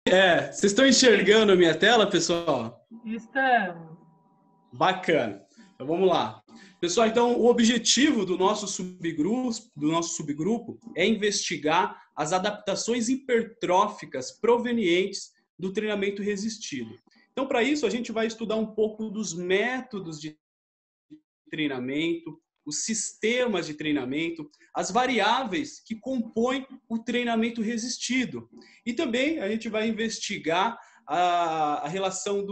Vocês estão enxergando a minha tela, pessoal? Estamos. Bacana. Então vamos lá. Pessoal, então o objetivo do nosso subgrupo é investigar as adaptações hipertróficas provenientes do treinamento resistido. Então, para isso, a gente vai estudar um pouco dos métodos de treinamento, os sistemas de treinamento, as variáveis que compõem o treinamento resistido. E também a gente vai investigar a relação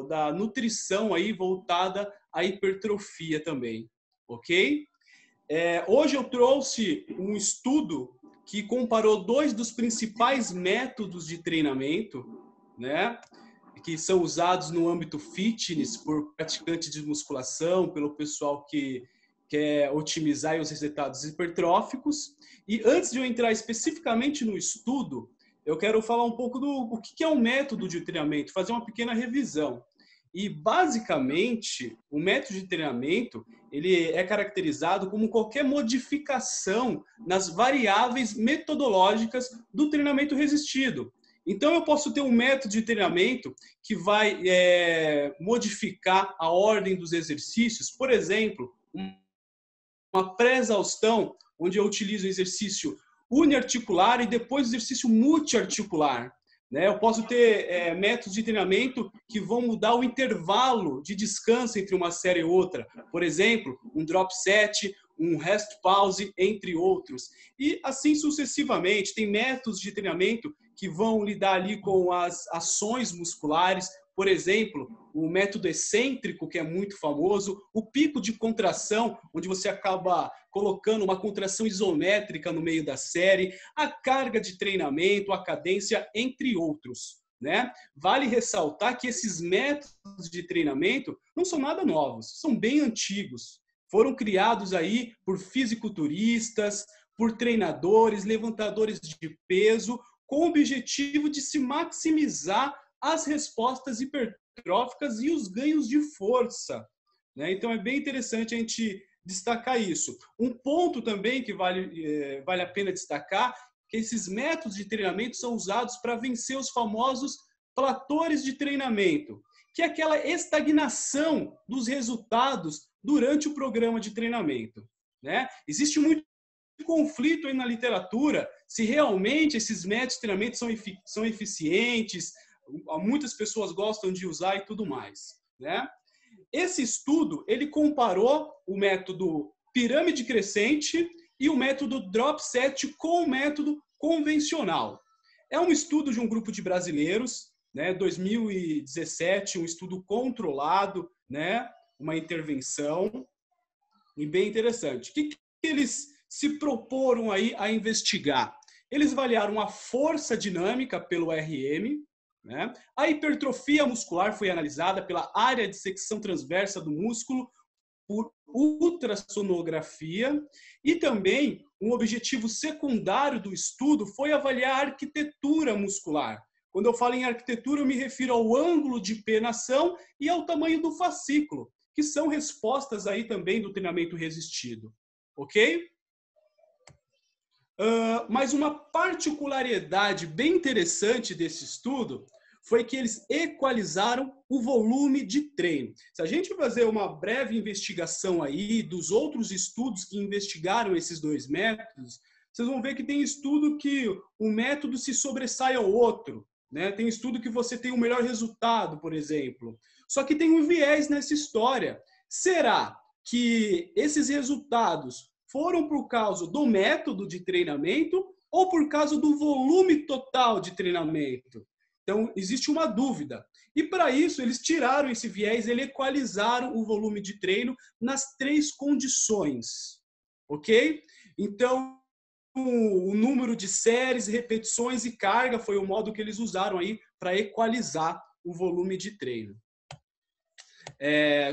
da nutrição aí voltada à hipertrofia também, ok? Hoje eu trouxe um estudo que comparou dois dos principais métodos de treinamento, né? Que são usados no âmbito fitness por praticantes de musculação, pelo pessoal que quer otimizar os resultados hipertróficos. E antes de eu entrar especificamente no estudo, eu quero falar um pouco do que é um método de treinamento, fazer uma pequena revisão. E, basicamente, o método de treinamento ele é caracterizado como qualquer modificação nas variáveis metodológicas do treinamento resistido. Então, eu posso ter um método de treinamento que vai modificar a ordem dos exercícios. Por exemplo, uma pré-exaustão, onde eu utilizo o exercício uniarticular e depois o exercício multiarticular. Eu posso ter métodos de treinamento que vão mudar o intervalo de descanso entre uma série e outra. Por exemplo, um drop set, um rest pause, entre outros. E assim sucessivamente. Tem métodos de treinamento que vão lidar ali com as ações musculares. Por exemplo, o método excêntrico, que é muito famoso, o pico de contração, onde você acaba colocando uma contração isométrica no meio da série, a carga de treinamento, a cadência, entre outros. Vale ressaltar que esses métodos de treinamento não são nada novos, são bem antigos. Foram criados aí por fisiculturistas, por treinadores, levantadores de peso, com o objetivo de se maximizar as respostas hipertróficas e os ganhos de força. Então, é bem interessante a gente destacar isso. Um ponto também que vale a pena destacar, que esses métodos de treinamento são usados para vencer os famosos platôs de treinamento, que é aquela estagnação dos resultados durante o programa de treinamento. Existe muito conflito aí na literatura se realmente esses métodos de treinamento são eficientes, muitas pessoas gostam de usar e tudo mais. Esse estudo, ele comparou o método pirâmide crescente e o método drop set com o método convencional. É um estudo de um grupo de brasileiros, 2017, um estudo controlado, uma intervenção, e bem interessante. O que eles se proporam aí a investigar? Eles avaliaram a força dinâmica pelo RM, a hipertrofia muscular foi analisada pela área de secção transversa do músculo por ultrassonografia e também um objetivo secundário do estudo foi avaliar a arquitetura muscular. Quando eu falo em arquitetura, eu me refiro ao ângulo de penação e ao tamanho do fascículo, que são respostas aí também do treinamento resistido. Ok? Mas uma particularidade bem interessante desse estudo foi que eles equalizaram o volume de treino. Se a gente fazer uma breve investigação aí dos outros estudos que investigaram esses dois métodos, vocês vão ver que tem estudo que um método se sobressai ao outro. Tem estudo que você tem um melhor resultado, por exemplo. Só que tem um viés nessa história. Será que esses resultados foram por causa do método de treinamento ou por causa do volume total de treinamento? Então, existe uma dúvida. E para isso, eles tiraram esse viés, eles equalizaram o volume de treino nas 3 condições. Ok? Então, o número de séries, repetições e carga foi o modo que eles usaram aí para equalizar o volume de treino.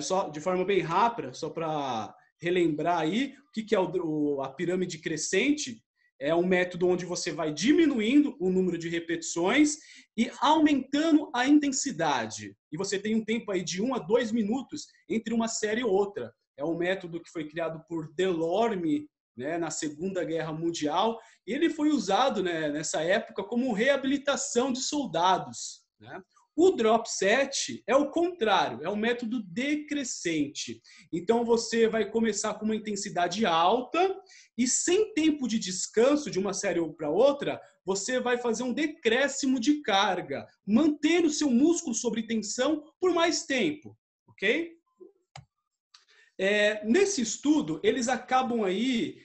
Só de forma bem rápida, só para relembrar aí o que é a pirâmide crescente. É um método onde você vai diminuindo o número de repetições e aumentando a intensidade. E você tem um tempo aí de 1 a 2 minutos entre uma série e outra. É um método que foi criado por Delorme, né, na Segunda Guerra Mundial, e ele foi usado, né, nessa época como reabilitação de soldados, né? O drop set é o contrário, é um método decrescente. Então você vai começar com uma intensidade alta e sem tempo de descanso de uma série para outra, você vai fazer um decréscimo de carga, manter o seu músculo sob tensão por mais tempo, ok? Nesse estudo, eles acabam aí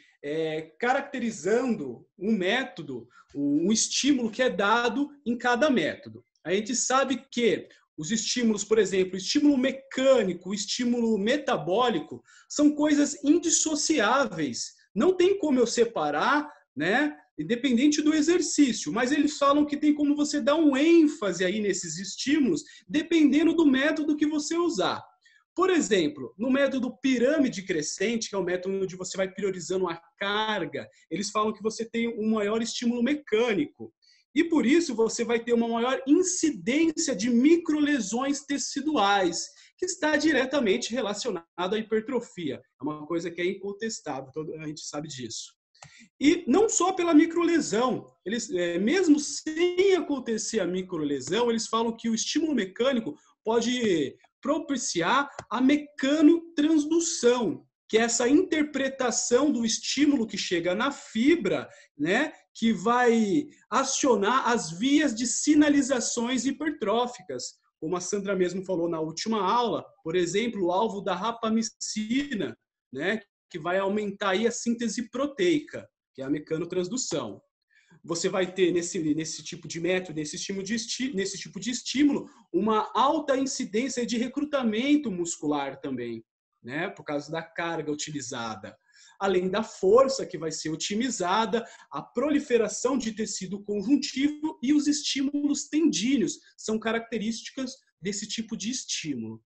caracterizando um método, um estímulo que é dado em cada método. A gente sabe que os estímulos, por exemplo, o estímulo mecânico, o estímulo metabólico, são coisas indissociáveis. Não tem como eu separar, né, independente do exercício, mas eles falam que tem como você dar um ênfase aí nesses estímulos, dependendo do método que você usar. Por exemplo, no método pirâmide crescente, que é o método onde você vai priorizando a carga, eles falam que você tem um maior estímulo mecânico. E por isso você vai ter uma maior incidência de microlesões teciduais, que está diretamente relacionado à hipertrofia. É uma coisa que é incontestável, a gente sabe disso. E não só pela microlesão, eles, mesmo sem acontecer a microlesão, eles falam que o estímulo mecânico pode propiciar a mecanotransdução, que é essa interpretação do estímulo que chega na fibra, né, que vai acionar as vias de sinalizações hipertróficas. Como a Sandra mesmo falou na última aula, por exemplo, o alvo da rapamicina, né, que vai aumentar aí a síntese proteica, que é a mecanotransdução. Você vai ter nesse tipo de método, nesse tipo de estímulo, uma alta incidência de recrutamento muscular também, né, por causa da carga utilizada. Além da força que vai ser otimizada, a proliferação de tecido conjuntivo e os estímulos tendíneos são características desse tipo de estímulo.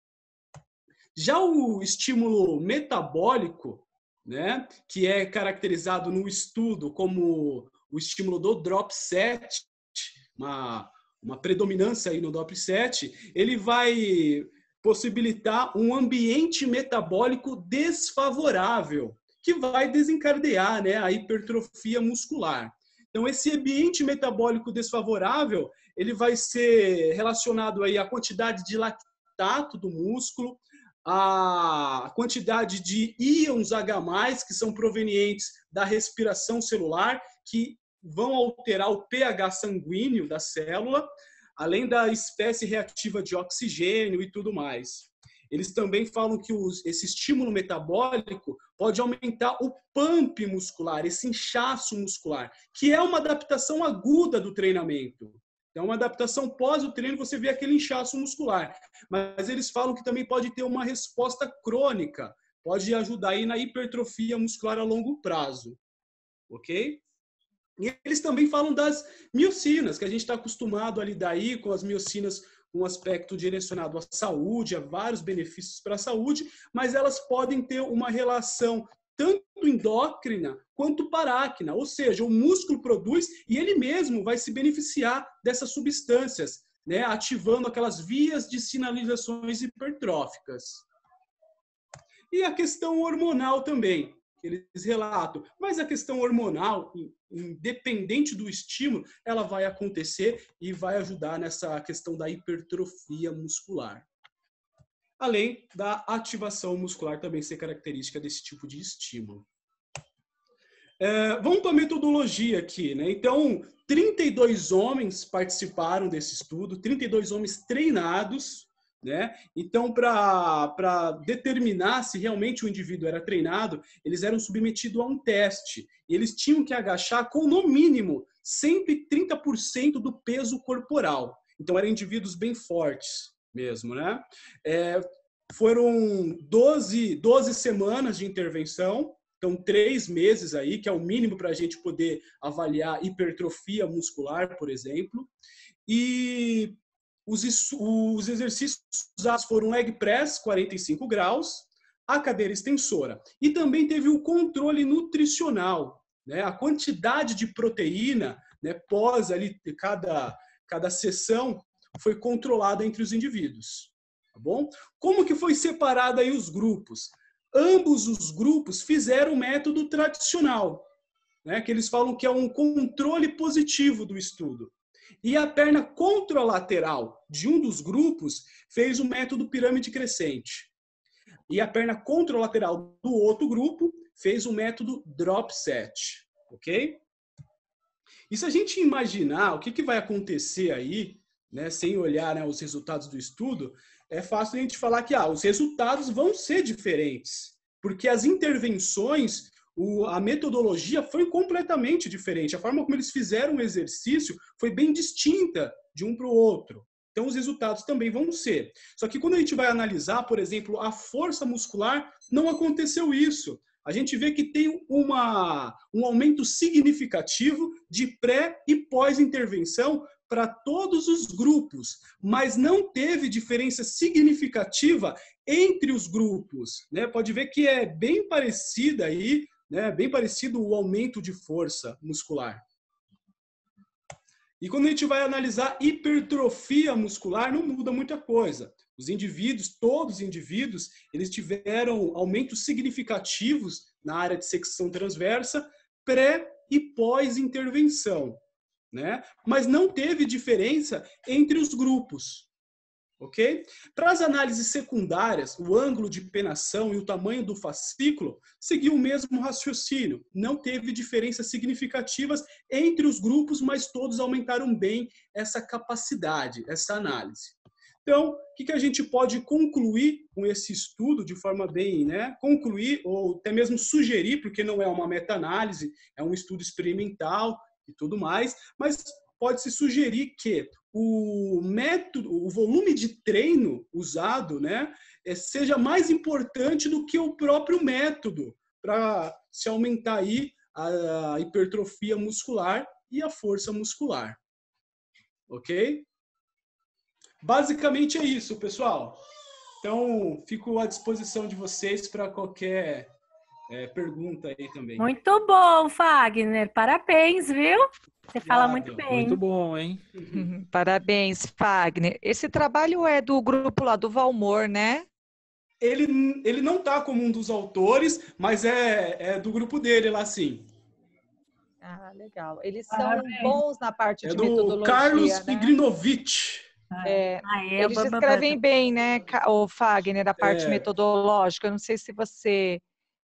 Já o estímulo metabólico, né, que é caracterizado no estudo como o estímulo do drop set, uma predominância aí no drop set, ele vai possibilitar um ambiente metabólico desfavorável, que vai desencadear, né, a hipertrofia muscular. Então, esse ambiente metabólico desfavorável, ele vai ser relacionado aí à quantidade de lactato do músculo, a quantidade de íons H+, que são provenientes da respiração celular, que vão alterar o pH sanguíneo da célula, além da espécie reativa de oxigênio e tudo mais. Eles também falam que esse estímulo metabólico pode aumentar o pump muscular, esse inchaço muscular, que é uma adaptação aguda do treinamento. Então, uma adaptação pós o treino, você vê aquele inchaço muscular. Mas eles falam que também pode ter uma resposta crônica, pode ajudar aí na hipertrofia muscular a longo prazo. Ok? E eles também falam das miocinas, que a gente está acostumado a lidar aí com as miocinas com um aspecto direcionado à saúde, a vários benefícios para a saúde, mas elas podem ter uma relação tanto endócrina quanto paráquina, ou seja, o músculo produz e ele mesmo vai se beneficiar dessas substâncias, né, ativando aquelas vias de sinalizações hipertróficas. E a questão hormonal também, que eles relatam. Mas a questão hormonal, independente do estímulo, ela vai acontecer e vai ajudar nessa questão da hipertrofia muscular. Além da ativação muscular também ser característica desse tipo de estímulo. Vamos para a metodologia aqui, né? Então, 32 homens participaram desse estudo, 32 homens treinados, né? Então, para determinar se realmente o indivíduo era treinado, eles eram submetidos a um teste. E eles tinham que agachar com, no mínimo, 130% do peso corporal. Então, eram indivíduos bem fortes mesmo, né? Foram 12 semanas de intervenção, então 3 meses aí, que é o mínimo para a gente poder avaliar hipertrofia muscular, por exemplo. E os exercícios usados foram leg press, 45 graus, a cadeira extensora. E também teve o controle nutricional, né? A quantidade de proteína, né, pós ali cada sessão foi controlada entre os indivíduos. Tá bom? Como que foi separado aí os grupos? ambos os grupos fizeram o método tradicional, né, que eles falam que é um controle positivo do estudo. E a perna contralateral de um dos grupos fez o método pirâmide crescente. E a perna contralateral do outro grupo fez o método drop set, ok? E se a gente imaginar o que vai acontecer aí, né, sem olhar, né, os resultados do estudo, é fácil a gente falar que os resultados vão ser diferentes, porque as intervenções, a metodologia foi completamente diferente. A forma como eles fizeram o exercício foi bem distinta de um para o outro. Então, os resultados também vão ser. Só que quando a gente vai analisar, por exemplo, a força muscular, não aconteceu isso. A gente vê que tem um aumento significativo de pré e pós-intervenção para todos os grupos, mas não teve diferença significativa entre os grupos, né? Pode ver que é bem parecida aí, né? Bem parecido o aumento de força muscular. E quando a gente vai analisar hipertrofia muscular, não muda muita coisa. Os indivíduos, todos os indivíduos, eles tiveram aumentos significativos na área de secção transversa, pré e pós-intervenção, né? Mas não teve diferença entre os grupos, ok? Para as análises secundárias, o ângulo de penação e o tamanho do fascículo seguiu o mesmo raciocínio. Não teve diferenças significativas entre os grupos, mas todos aumentaram bem essa capacidade, essa análise. Então, o que a gente pode concluir com esse estudo de forma bem, né? Concluir ou até mesmo sugerir, porque não é uma meta-análise, é um estudo experimental e tudo mais, mas pode-se sugerir que o método, o volume de treino usado, né, seja mais importante do que o próprio método para se aumentar aí a hipertrofia muscular e a força muscular. Ok? Basicamente é isso, pessoal. Então, fico à disposição de vocês para qualquer pergunta aí também. Muito bom, Fagner. Parabéns, viu? Você fala muito bem. Muito bom, hein? Parabéns, Fagner. Esse trabalho é do grupo lá do Valmor, né? Ele não está como um dos autores, mas é do grupo dele lá, sim. Ah, legal. Eles são bons na parte de do metodologia, Carlos né? Igrinovich. Eles escrevem bem, né, o Fagner, a parte metodológica. Eu não sei se você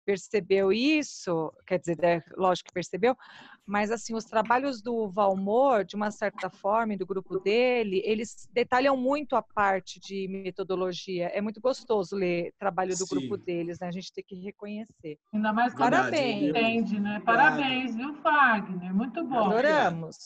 percebeu isso, quer dizer, lógico que percebeu, mas assim, os trabalhos do Valmor, de uma certa forma, e do grupo dele, eles detalham muito a parte de metodologia. É muito gostoso ler o trabalho do grupo deles, né? A gente tem que reconhecer. Ainda mais quando parabéns. entende, né? Parabéns, viu, Fagner? Muito bom. Adoramos.